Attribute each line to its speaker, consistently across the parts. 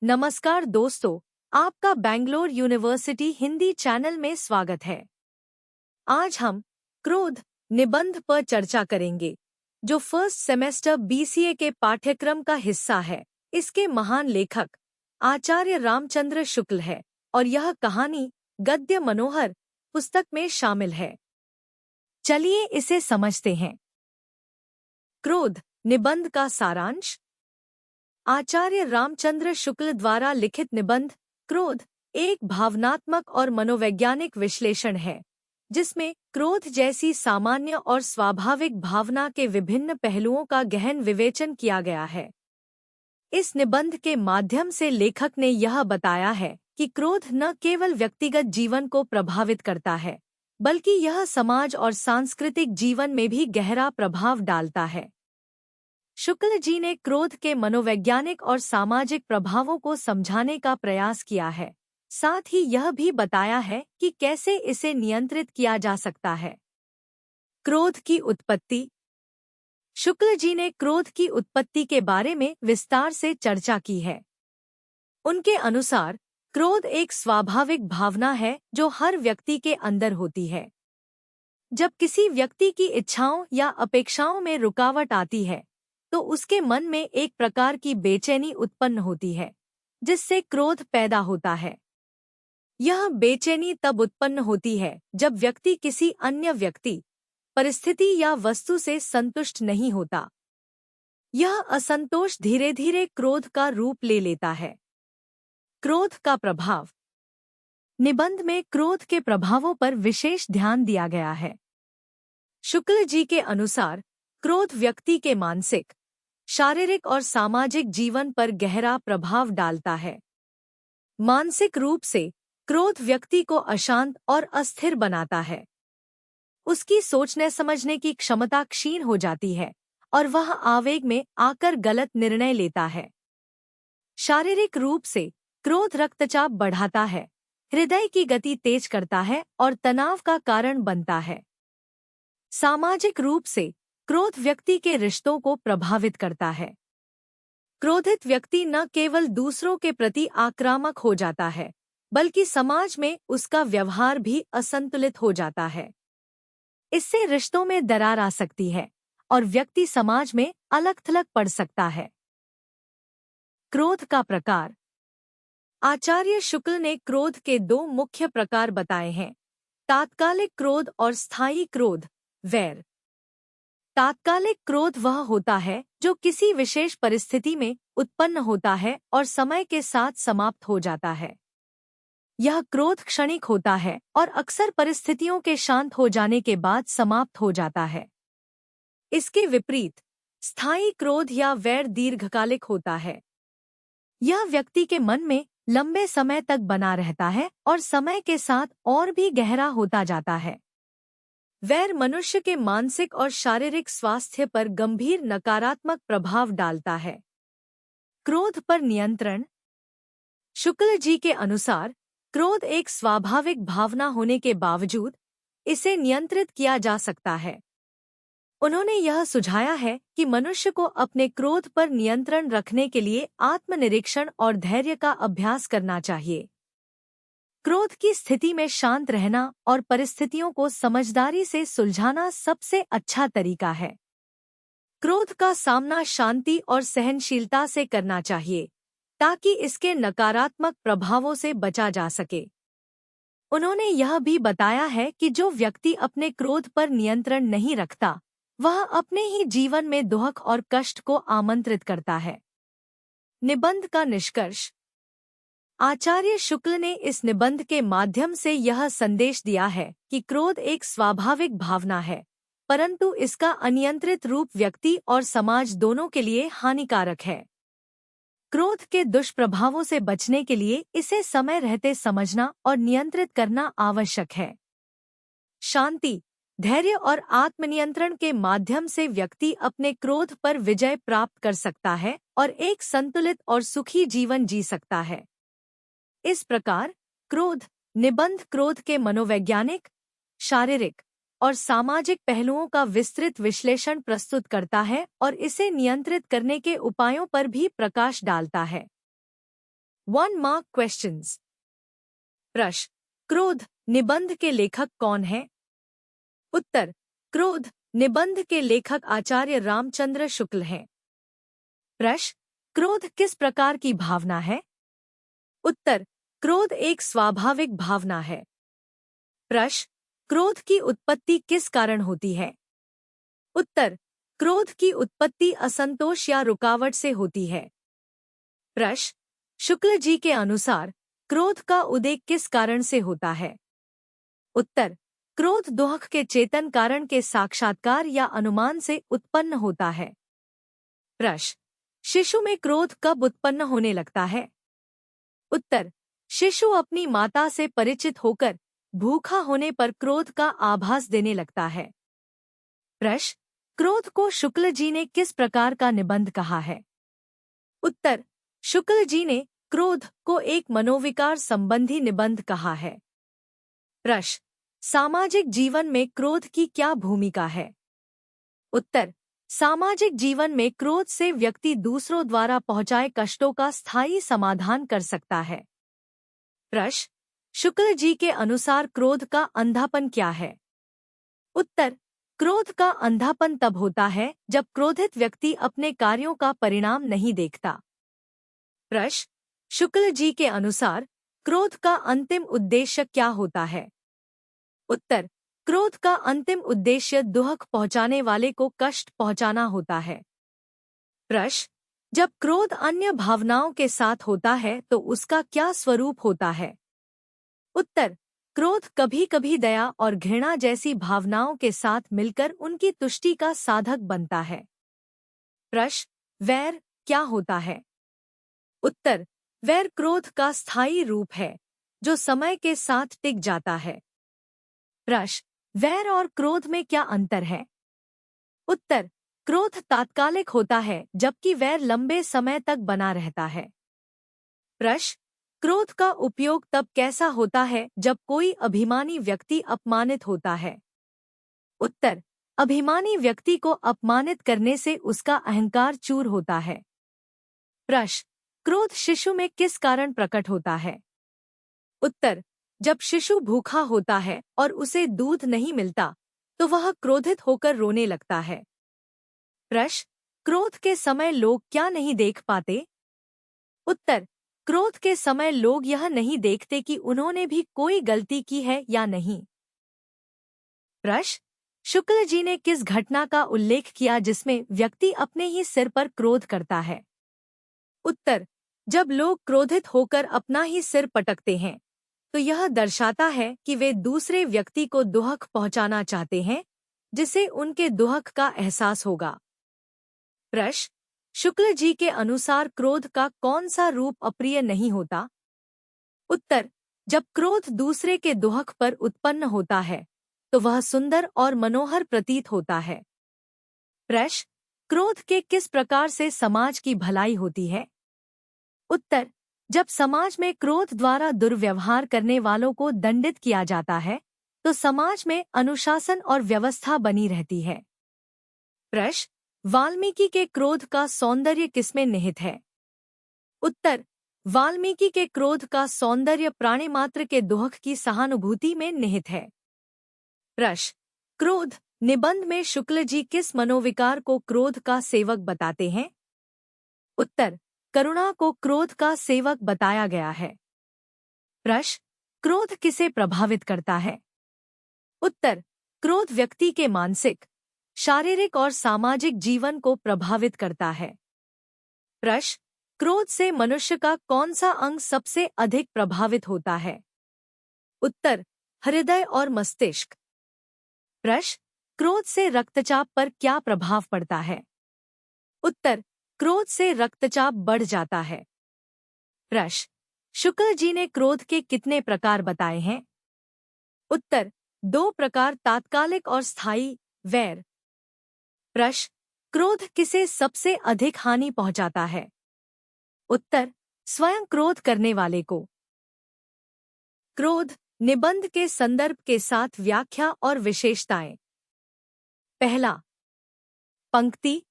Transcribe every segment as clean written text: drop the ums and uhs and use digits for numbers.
Speaker 1: नमस्कार दोस्तों, आपका बैंगलोर यूनिवर्सिटी हिंदी चैनल में स्वागत है। आज हम क्रोध निबंध पर चर्चा करेंगे, जो फर्स्ट सेमेस्टर बीसीए के पाठ्यक्रम का हिस्सा है। इसके महान लेखक आचार्य रामचंद्र शुक्ल है और यह कहानी गद्य मनोहर पुस्तक में शामिल है। चलिए इसे समझते हैं। क्रोध निबंध का सारांश। आचार्य रामचंद्र शुक्ल द्वारा लिखित निबंध क्रोध एक भावनात्मक और मनोवैज्ञानिक विश्लेषण है, जिसमें क्रोध जैसी सामान्य और स्वाभाविक भावना के विभिन्न पहलुओं का गहन विवेचन किया गया है। इस निबंध के माध्यम से लेखक ने यह बताया है कि क्रोध न केवल व्यक्तिगत जीवन को प्रभावित करता है, बल्कि यह समाज और सांस्कृतिक जीवन में भी गहरा प्रभाव डालता है। शुक्ल जी ने क्रोध के मनोवैज्ञानिक और सामाजिक प्रभावों को समझाने का प्रयास किया है। साथ ही यह भी बताया है कि कैसे इसे नियंत्रित किया जा सकता है। क्रोध की उत्पत्ति। शुक्ल जी ने क्रोध की उत्पत्ति के बारे में विस्तार से चर्चा की है। उनके अनुसार क्रोध एक स्वाभाविक भावना है जो हर व्यक्ति के अंदर होती है। जब किसी व्यक्ति की इच्छाओं या अपेक्षाओं में रुकावट आती है, तो उसके मन में एक प्रकार की बेचैनी उत्पन्न होती है, जिससे क्रोध पैदा होता है। यह बेचैनी तब उत्पन्न होती है जब व्यक्ति किसी अन्य व्यक्ति, परिस्थिति या वस्तु से संतुष्ट नहीं होता। यह असंतोष धीरे धीरे क्रोध का रूप ले लेता है। क्रोध का प्रभाव। निबंध में क्रोध के प्रभावों पर विशेष ध्यान दिया गया है। शुक्ल जी के अनुसार क्रोध व्यक्ति के मानसिक, शारीरिक और सामाजिक जीवन पर गहरा प्रभाव डालता है। मानसिक रूप से क्रोध व्यक्ति को अशांत और अस्थिर बनाता है। उसकी सोचने समझने की क्षमता क्षीण हो जाती है और वह आवेग में आकर गलत निर्णय लेता है। शारीरिक रूप से क्रोध रक्तचाप बढ़ाता है, हृदय की गति तेज करता है और तनाव का कारण बनता है। सामाजिक रूप से क्रोध व्यक्ति के रिश्तों को प्रभावित करता है। क्रोधित व्यक्ति न केवल दूसरों के प्रति आक्रामक हो जाता है, बल्कि समाज में उसका व्यवहार भी असंतुलित हो जाता है। इससे रिश्तों में दरार आ सकती है और व्यक्ति समाज में अलग थलग पड़ सकता है। क्रोध का प्रकार। आचार्य शुक्ल ने क्रोध के दो मुख्य प्रकार बताए हैं: तात्कालिक क्रोध और स्थायी क्रोध, वैर। तात्कालिक क्रोध वह होता है जो किसी विशेष परिस्थिति में उत्पन्न होता है और समय के साथ समाप्त हो जाता है। यह क्रोध क्षणिक होता है और अक्सर परिस्थितियों के शांत हो जाने के बाद समाप्त हो जाता है। इसके विपरीत स्थायी क्रोध या वैर दीर्घकालिक होता है। यह व्यक्ति के मन में लंबे समय तक बना रहता है और समय के साथ और भी गहरा होता जाता है। वैर मनुष्य के मानसिक और शारीरिक स्वास्थ्य पर गंभीर नकारात्मक प्रभाव डालता है। क्रोध पर नियंत्रण। शुक्ल जी के अनुसार क्रोध एक स्वाभाविक भावना होने के बावजूद इसे नियंत्रित किया जा सकता है। उन्होंने यह सुझाया है कि मनुष्य को अपने क्रोध पर नियंत्रण रखने के लिए आत्मनिरीक्षण और धैर्य का अभ्यास करना चाहिए। क्रोध की स्थिति में शांत रहना और परिस्थितियों को समझदारी से सुलझाना सबसे अच्छा तरीका है। क्रोध का सामना शांति और सहनशीलता से करना चाहिए, ताकि इसके नकारात्मक प्रभावों से बचा जा सके। उन्होंने यह भी बताया है कि जो व्यक्ति अपने क्रोध पर नियंत्रण नहीं रखता, वह अपने ही जीवन में दुख और कष्ट को आमंत्रित करता है। निबंध का निष्कर्ष। आचार्य शुक्ल ने इस निबंध के माध्यम से यह संदेश दिया है कि क्रोध एक स्वाभाविक भावना है, परंतु इसका अनियंत्रित रूप व्यक्ति और समाज दोनों के लिए हानिकारक है। क्रोध के दुष्प्रभावों से बचने के लिए इसे समय रहते समझना और नियंत्रित करना आवश्यक है। शांति, धैर्य और आत्मनियंत्रण के माध्यम से व्यक्ति अपने क्रोध पर विजय प्राप्त कर सकता है और एक संतुलित और सुखी जीवन जी सकता है। इस प्रकार क्रोध निबंध क्रोध के मनोवैज्ञानिक, शारीरिक और सामाजिक पहलुओं का विस्तृत विश्लेषण प्रस्तुत करता है और इसे नियंत्रित करने के उपायों पर भी प्रकाश डालता है। 1 मार्क क्वेश्चंस। प्रश्न, क्रोध निबंध के लेखक कौन है? उत्तर, क्रोध निबंध के लेखक आचार्य रामचंद्र शुक्ल हैं। प्रश्न, क्रोध किस प्रकार की भावना है? उत्तर, क्रोध एक स्वाभाविक भावना है। प्रश्न, क्रोध की उत्पत्ति किस कारण होती है? उत्तर, क्रोध की उत्पत्ति असंतोष या रुकावट से होती है। प्रश्न, शुक्ल जी के अनुसार क्रोध का उदय किस कारण से होता है? उत्तर, क्रोध दुख के चेतन कारण के साक्षात्कार या अनुमान से उत्पन्न होता है। प्रश्न, शिशु में क्रोध कब उत्पन्न होने लगता है? उत्तर, शिशु अपनी माता से परिचित होकर भूखा होने पर क्रोध का आभास देने लगता है। प्रश्न, क्रोध को शुक्ल जी ने किस प्रकार का निबंध कहा है? उत्तर, शुक्ल जी ने क्रोध को एक मनोविकार संबंधी निबंध कहा है। प्रश्न, सामाजिक जीवन में क्रोध की क्या भूमिका है? उत्तर, सामाजिक जीवन में क्रोध से व्यक्ति दूसरों द्वारा पहुंचाए कष्टों का स्थायी समाधान कर सकता है। प्रश्न, शुक्ल जी के अनुसार क्रोध का अंधापन क्या है? उत्तर, क्रोध का अंधापन तब होता है जब क्रोधित व्यक्ति अपने कार्यों का परिणाम नहीं देखता। प्रश्न, शुक्ल जी के अनुसार क्रोध का अंतिम उद्देश्य क्या होता है? उत्तर, क्रोध का अंतिम उद्देश्य दुख पहुंचाने वाले को कष्ट पहुंचाना होता है। प्रश्न, जब क्रोध अन्य भावनाओं के साथ होता है तो उसका क्या स्वरूप होता है? उत्तर, क्रोध कभी कभी दया और घृणा जैसी भावनाओं के साथ मिलकर उनकी तुष्टि का साधक बनता है। प्रश्न, वैर क्या होता है? उत्तर, वैर क्रोध का स्थायी रूप है जो समय के साथ टिक जाता है। प्रश्न, वैर और क्रोध में क्या अंतर है? उत्तर, क्रोध तात्कालिक होता है जबकि वैर लंबे समय तक बना रहता है। प्रश्न, क्रोध का उपयोग तब कैसा होता है जब कोई अभिमानी व्यक्ति अपमानित होता है? उत्तर, अभिमानी व्यक्ति को अपमानित करने से उसका अहंकार चूर होता है। प्रश्न, क्रोध शिशु में किस कारण प्रकट होता है? उत्तर, जब शिशु भूखा होता है और उसे दूध नहीं मिलता तो वह क्रोधित होकर रोने लगता है। प्रश्न, क्रोध के समय लोग क्या नहीं देख पाते? उत्तर, क्रोध के समय लोग यह नहीं देखते कि उन्होंने भी कोई गलती की है या नहीं। प्रश्न, शुक्ल जी ने किस घटना का उल्लेख किया जिसमें व्यक्ति अपने ही सिर पर क्रोध करता है? उत्तर, जब लोग क्रोधित होकर अपना ही सिर पटकते हैं तो यह दर्शाता है कि वे दूसरे व्यक्ति को दुख पहुंचाना चाहते हैं जिसे उनके दुख का एहसास होगा। प्रश्न, शुक्ल जी के अनुसार क्रोध का कौन सा रूप अप्रिय नहीं होता? उत्तर, जब क्रोध दूसरे के दुख पर उत्पन्न होता है तो वह सुंदर और मनोहर प्रतीत होता है। प्रश्न, क्रोध के किस प्रकार से समाज की भलाई होती है? उत्तर, जब समाज में क्रोध द्वारा दुर्व्यवहार करने वालों को दंडित किया जाता है तो समाज में अनुशासन और व्यवस्था बनी रहती है। प्रश्न, वाल्मीकि के क्रोध का सौंदर्य किसमें निहित है? उत्तर, वाल्मीकि के क्रोध का सौंदर्य प्राणिमात्र के दुख की सहानुभूति में निहित है। प्रश्न, क्रोध निबंध में शुक्ल जी किस मनोविकार को क्रोध का सेवक बताते हैं? उत्तर, करुणा को क्रोध का सेवक बताया गया है। प्रश्न, क्रोध किसे प्रभावित करता है? उत्तर, क्रोध व्यक्ति के मानसिक, शारीरिक और सामाजिक जीवन को प्रभावित करता है। प्रश्न, क्रोध से मनुष्य का कौन सा अंग सबसे अधिक प्रभावित होता है? उत्तर, हृदय और मस्तिष्क। प्रश्न, क्रोध से रक्तचाप पर क्या प्रभाव पड़ता है? उत्तर, क्रोध से रक्तचाप बढ़ जाता है। प्रश्न, शुक्ल जी ने क्रोध के कितने प्रकार बताए हैं? उत्तर, 2 प्रकार, तात्कालिक और स्थायी। वैर। प्रश्न, क्रोध किसे सबसे अधिक हानि पहुंचाता है? उत्तर, स्वयं क्रोध करने वाले को। क्रोध निबंध के संदर्भ के साथ व्याख्या और विशेषताएं। पहला, पंक्ति,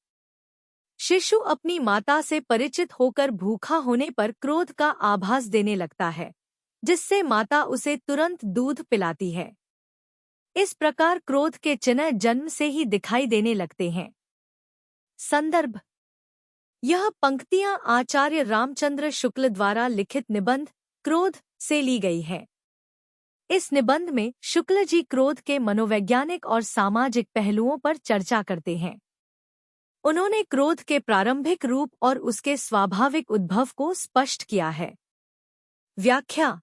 Speaker 1: शिशु अपनी माता से परिचित होकर भूखा होने पर क्रोध का आभास देने लगता है, जिससे माता उसे तुरंत दूध पिलाती है। इस प्रकार क्रोध के चिन्ह जन्म से ही दिखाई देने लगते हैं। संदर्भ: यह पंक्तियां आचार्य रामचंद्र शुक्ल द्वारा लिखित निबंध क्रोध से ली गई है। इस निबंध में शुक्ल जी क्रोध के मनोवैज्ञानिक और सामाजिक पहलुओं पर चर्चा करते हैं। उन्होंने क्रोध के प्रारंभिक रूप और उसके स्वाभाविक उद्भव को स्पष्ट किया है। व्याख्या: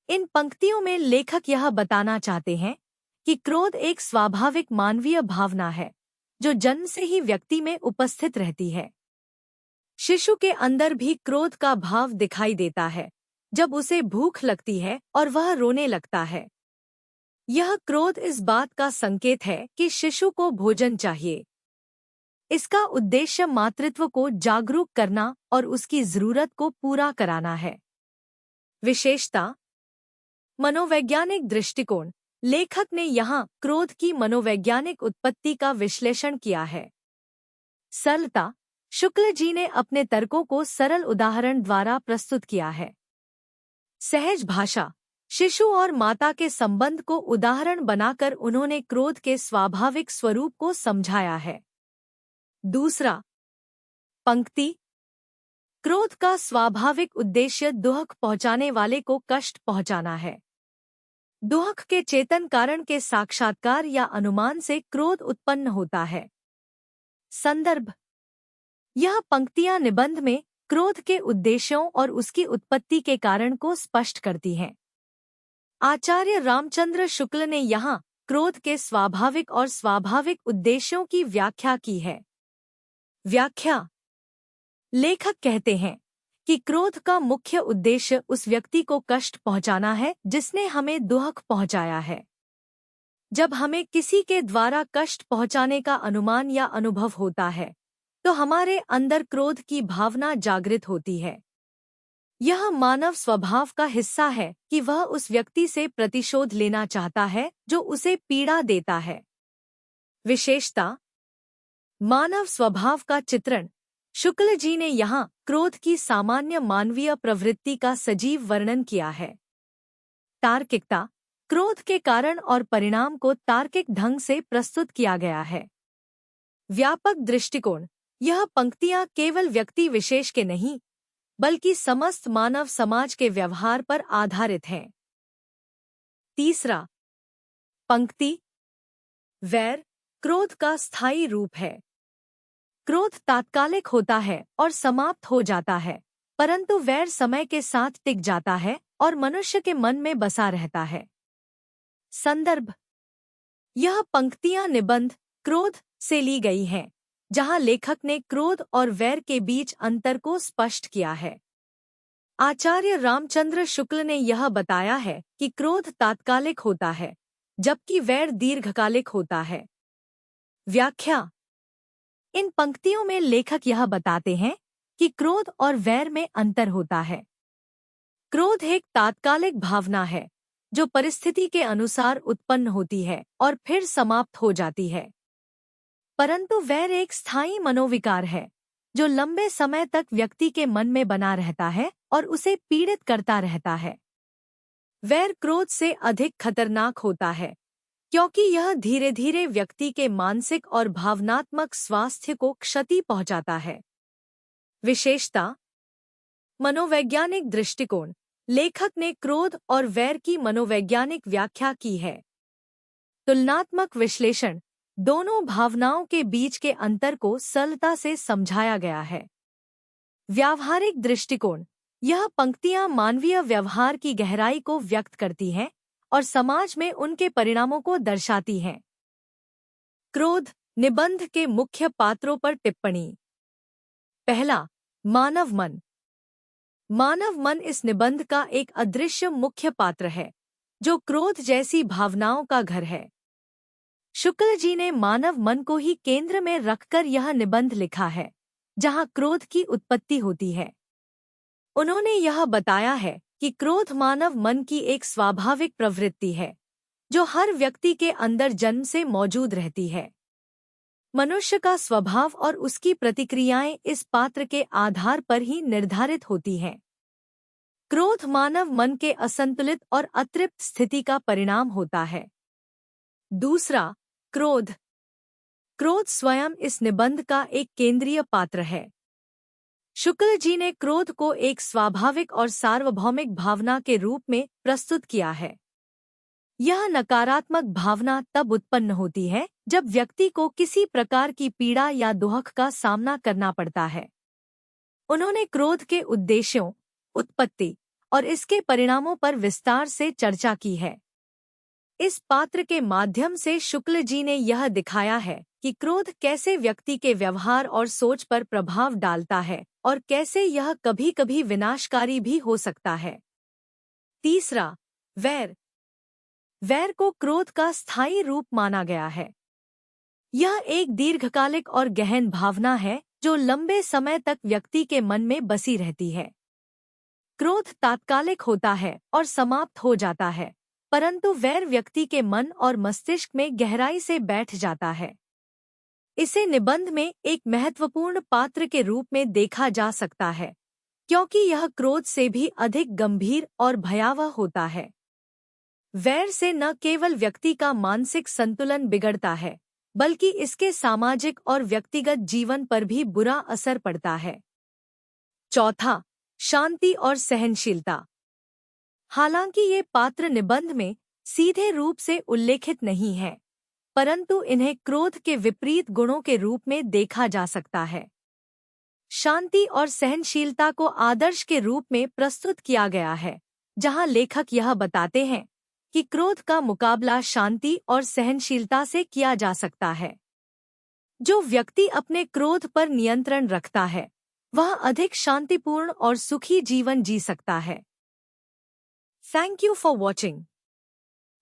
Speaker 1: इन पंक्तियों में लेखक यह बताना चाहते हैं कि क्रोध एक स्वाभाविक मानवीय भावना है, जो जन्म से ही व्यक्ति में उपस्थित रहती है। शिशु के अंदर भी क्रोध का भाव दिखाई देता है जब उसे भूख लगती है और वह रोने लगता है। यह क्रोध इस बात का संकेत है कि शिशु को भोजन चाहिए। इसका उद्देश्य मातृत्व को जागरूक करना और उसकी जरूरत को पूरा कराना है। विशेषता: मनोवैज्ञानिक दृष्टिकोण। लेखक ने यहाँ क्रोध की मनोवैज्ञानिक उत्पत्ति का विश्लेषण किया है। सरलता: शुक्ल जी ने अपने तर्कों को सरल उदाहरण द्वारा प्रस्तुत किया है। सहज भाषा: शिशु और माता के संबंध को उदाहरण बनाकर उन्होंने क्रोध के स्वाभाविक स्वरूप को समझाया है। दूसरा, पंक्ति: क्रोध का स्वाभाविक उद्देश्य दुख पहुंचाने वाले को कष्ट पहुंचाना है। दुख के चेतन कारण के साक्षात्कार या अनुमान से क्रोध उत्पन्न होता है। संदर्भ: यह पंक्तियां निबंध में क्रोध के उद्देश्यों और उसकी उत्पत्ति के कारण को स्पष्ट करती हैं। आचार्य रामचंद्र शुक्ल ने यहाँ क्रोध के स्वाभाविक और स्वाभाविक उद्देश्यों की व्याख्या की है। व्याख्या: लेखक कहते हैं कि क्रोध का मुख्य उद्देश्य उस व्यक्ति को कष्ट पहुंचाना है जिसने हमें दुख पहुंचाया है। जब हमें किसी के द्वारा कष्ट पहुंचाने का अनुमान या अनुभव होता है, तो हमारे अंदर क्रोध की भावना जागृत होती है। यह मानव स्वभाव का हिस्सा है कि वह उस व्यक्ति से प्रतिशोध लेना चाहता है जो उसे पीड़ा देता है। विशेषता: मानव स्वभाव का चित्रण। शुक्ल जी ने यहाँ क्रोध की सामान्य मानवीय प्रवृत्ति का सजीव वर्णन किया है। तार्किकता: क्रोध के कारण और परिणाम को तार्किक ढंग से प्रस्तुत किया गया है। व्यापक दृष्टिकोण: यह पंक्तियां केवल व्यक्ति विशेष के नहीं, बल्कि समस्त मानव समाज के व्यवहार पर आधारित हैं। तीसरा, पंक्ति: वैर क्रोध का स्थायी रूप है। क्रोध तात्कालिक होता है और समाप्त हो जाता है, परंतु वैर समय के साथ टिक जाता है और मनुष्य के मन में बसा रहता है। संदर्भ: यह पंक्तियां निबंध क्रोध से ली गई हैं, जहां लेखक ने क्रोध और वैर के बीच अंतर को स्पष्ट किया है। आचार्य रामचंद्र शुक्ल ने यह बताया है कि क्रोध तात्कालिक होता है, जबकि वैर दीर्घकालिक होता है। व्याख्या: इन पंक्तियों में लेखक यह बताते हैं कि क्रोध और वैर में अंतर होता है। क्रोध एक तात्कालिक भावना है जो परिस्थिति के अनुसार उत्पन्न होती है और फिर समाप्त हो जाती है, परंतु वैर एक स्थायी मनोविकार है जो लंबे समय तक व्यक्ति के मन में बना रहता है और उसे पीड़ित करता रहता है। वैर क्रोध से अधिक खतरनाक होता है क्योंकि यह धीरे धीरे व्यक्ति के मानसिक और भावनात्मक स्वास्थ्य को क्षति पहुंचाता है। विशेषता: मनोवैज्ञानिक दृष्टिकोण। लेखक ने क्रोध और वैर की मनोवैज्ञानिक व्याख्या की है। तुलनात्मक विश्लेषण: दोनों भावनाओं के बीच के अंतर को सरलता से समझाया गया है। व्यावहारिक दृष्टिकोण: यह पंक्तियां मानवीय व्यवहार की गहराई को व्यक्त करती हैं और समाज में उनके परिणामों को दर्शाती हैं। क्रोध निबंध के मुख्य पात्रों पर टिप्पणी। पहला, मानव मन। मानव मन इस निबंध का एक अदृश्य मुख्य पात्र है, जो क्रोध जैसी भावनाओं का घर है। शुक्ल जी ने मानव मन को ही केंद्र में रखकर यह निबंध लिखा है, जहां क्रोध की उत्पत्ति होती है। उन्होंने यह बताया है कि क्रोध मानव मन की एक स्वाभाविक प्रवृत्ति है, जो हर व्यक्ति के अंदर जन्म से मौजूद रहती है। मनुष्य का स्वभाव और उसकी प्रतिक्रियाएं इस पात्र के आधार पर ही निर्धारित होती हैं। क्रोध मानव मन के असंतुलित और अतृप्त स्थिति का परिणाम होता है। दूसरा, क्रोध। क्रोध स्वयं इस निबंध का एक केंद्रीय पात्र है। शुक्ल जी ने क्रोध को एक स्वाभाविक और सार्वभौमिक भावना के रूप में प्रस्तुत किया है। यह नकारात्मक भावना तब उत्पन्न होती है जब व्यक्ति को किसी प्रकार की पीड़ा या दुख का सामना करना पड़ता है। उन्होंने क्रोध के उद्देश्यों, उत्पत्ति और इसके परिणामों पर विस्तार से चर्चा की है। इस पात्र के माध्यम से शुक्ल जी ने यह दिखाया है कि क्रोध कैसे व्यक्ति के व्यवहार और सोच पर प्रभाव डालता है और कैसे यह कभी-कभी विनाशकारी भी हो सकता है। तीसरा, वैर। वैर को क्रोध का स्थायी रूप माना गया है। यह एक दीर्घकालिक और गहन भावना है जो लंबे समय तक व्यक्ति के मन में बसी रहती है। क्रोध तात्कालिक होता है और समाप्त हो जाता है, परंतु वैर व्यक्ति के मन और मस्तिष्क में गहराई से बैठ जाता है। इसे निबंध में एक महत्वपूर्ण पात्र के रूप में देखा जा सकता है, क्योंकि यह क्रोध से भी अधिक गंभीर और भयावह होता है। वैर से न केवल व्यक्ति का मानसिक संतुलन बिगड़ता है, बल्कि इसके सामाजिक और व्यक्तिगत जीवन पर भी बुरा असर पड़ता है। चौथा, शांति और सहनशीलता। हालांकि ये पात्र निबंध में सीधे रूप से उल्लेखित नहीं है, परंतु इन्हें क्रोध के विपरीत गुणों के रूप में देखा जा सकता है। शांति और सहनशीलता को आदर्श के रूप में प्रस्तुत किया गया है, जहां लेखक यह बताते हैं कि क्रोध का मुकाबला शांति और सहनशीलता से किया जा सकता है। जो व्यक्ति अपने क्रोध पर नियंत्रण रखता है, वह अधिक शांतिपूर्ण और सुखी जीवन जी सकता है। Thank you for watching.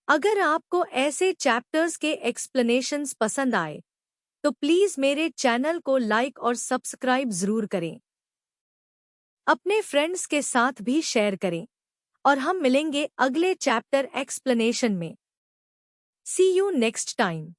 Speaker 1: अगर आपको ऐसे चैप्टर्स के एक्सप्लेनेशंस पसंद आए, तो प्लीज मेरे चैनल को लाइक और सब्सक्राइब जरूर करें। अपने फ्रेंड्स के साथ भी शेयर करें और हम मिलेंगे अगले चैप्टर एक्सप्लेनेशन में। सी यू नेक्स्ट टाइम।